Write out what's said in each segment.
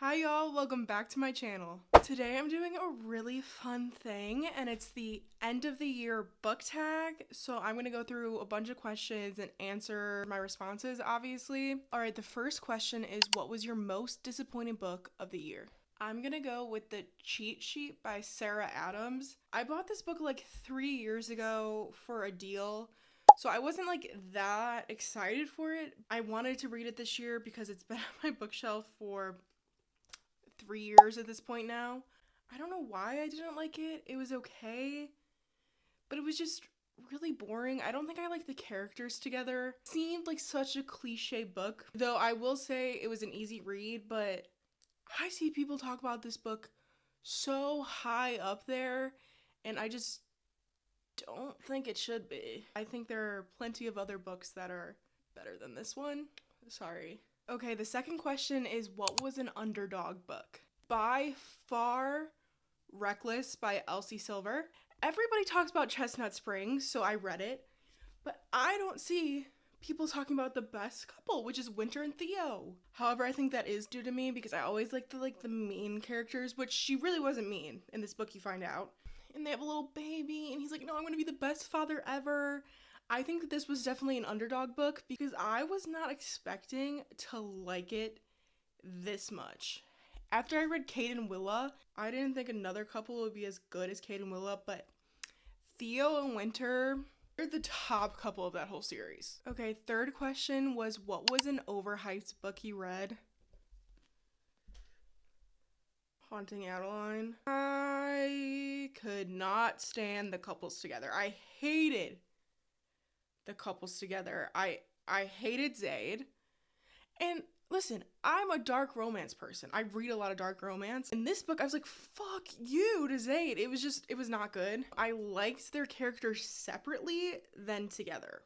Hi y'all, welcome back to my channel. Today I'm doing a really fun thing and it's the end of the year book tag. So I'm gonna go through a bunch of questions and answer my responses, obviously. Alright, the first question is, what was your most disappointing book of the year? I'm gonna go with The Cheat Sheet by Sarah Adams. I bought this book like 3 years ago for a deal. So I wasn't like that excited for it. I wanted to read it this year because it's been on my bookshelf for 3 years at this point now. I don't know why I didn't like it. It was okay, but it was just really boring. I don't think I liked the characters together. It seemed like such a cliche book. Though I will say it was an easy read, but I see people talk about this book so high up there, and I just don't think it should be. I think there are plenty of other books that are better than this one. Sorry. Okay, the second question is, what was an underdog book? By far, Reckless by Elsie Silver. Everybody talks about Chestnut Springs, so I read it, but I don't see people talking about the best couple, which is Winter and Theo. However, I think that is due to me because I always like the mean characters, which she really wasn't mean in this book, you find out. And they have a little baby, and he's like, no, I'm gonna be the best father ever. I think that this was definitely an underdog book because I was not expecting to like it this much. After I read Kate and Willa, I didn't think another couple would be as good as Kate and Willa, but Theo and Winter, they're the top couple of that whole series. Okay, third question was, what was an overhyped book you read? Haunting Adeline. I could not stand the couples together. I hated the couples together. I hated Zayd. And listen, I'm a dark romance person. I read a lot of dark romance. In this book, I was like, fuck you to Zayd. It was not good. I liked their characters separately than together.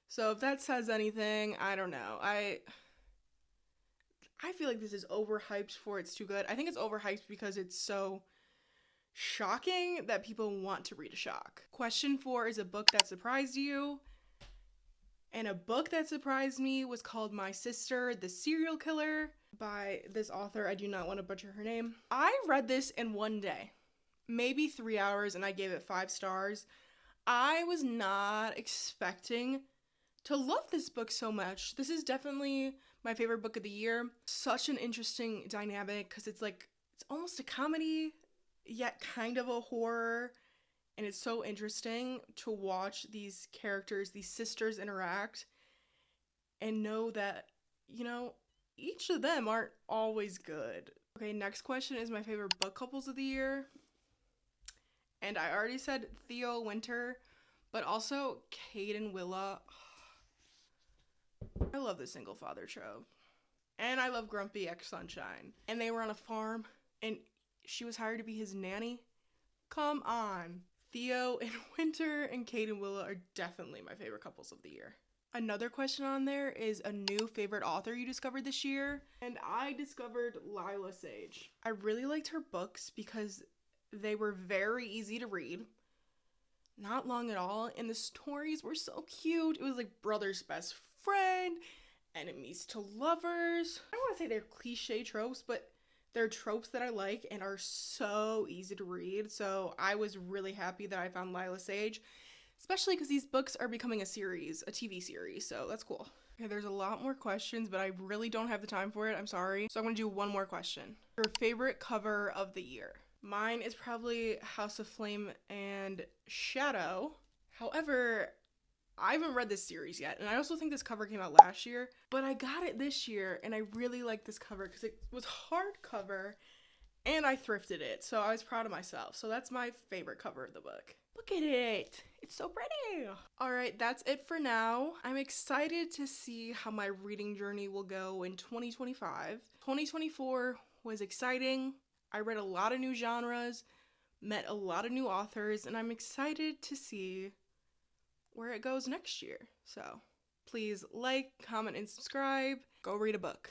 So if that says anything, I don't know. I feel like this is overhyped for it's too good. I think it's overhyped because it's so shocking that people want to read a shock. Question 4 is a book that surprised you. And a book that surprised me was called My Sister, the Serial Killer by this author. I do not want to butcher her name. I read this in one day, maybe 3 hours, and I gave it 5 stars. I was not expecting to love this book so much. This is definitely my favorite book of the year. Such an interesting dynamic because it's almost a comedy, yet kind of a horror. And it's so interesting to watch these characters, these sisters interact and know that, each of them aren't always good. Okay, next question is my favorite book couples of the year. And I already said Theo Winter, but also Kate and Willa. I love the single father trope. And I love Grumpy X Sunshine. And they were on a farm and she was hired to be his nanny. Come on. Theo and Winter and Kate and Willa are definitely my favorite couples of the year. Another question on there is a new favorite author you discovered this year. And I discovered Lila Sage. I really liked her books because they were very easy to read. Not long at all. And the stories were so cute. It was like brother's best friend, enemies to lovers. I don't want to say they're cliche tropes, but they're tropes that I like and are so easy to read. So I was really happy that I found Lila Sage, especially because these books are becoming a series, a TV series. So that's cool. Okay, there's a lot more questions, but I really don't have the time for it. I'm sorry. So I'm going to do one more question. Your favorite cover of the year? Mine is probably House of Flame and Shadow. However, I haven't read this series yet, and I also think this cover came out last year, but I got it this year, and I really like this cover because it was hardcover, and I thrifted it, so I was proud of myself. So that's my favorite cover of the book. Look at it. It's so pretty. All right, that's it for now. I'm excited to see how my reading journey will go in 2025. 2024 was exciting. I read a lot of new genres, met a lot of new authors, and I'm excited to see where it goes next year. So please like, comment, and subscribe. Go read a book.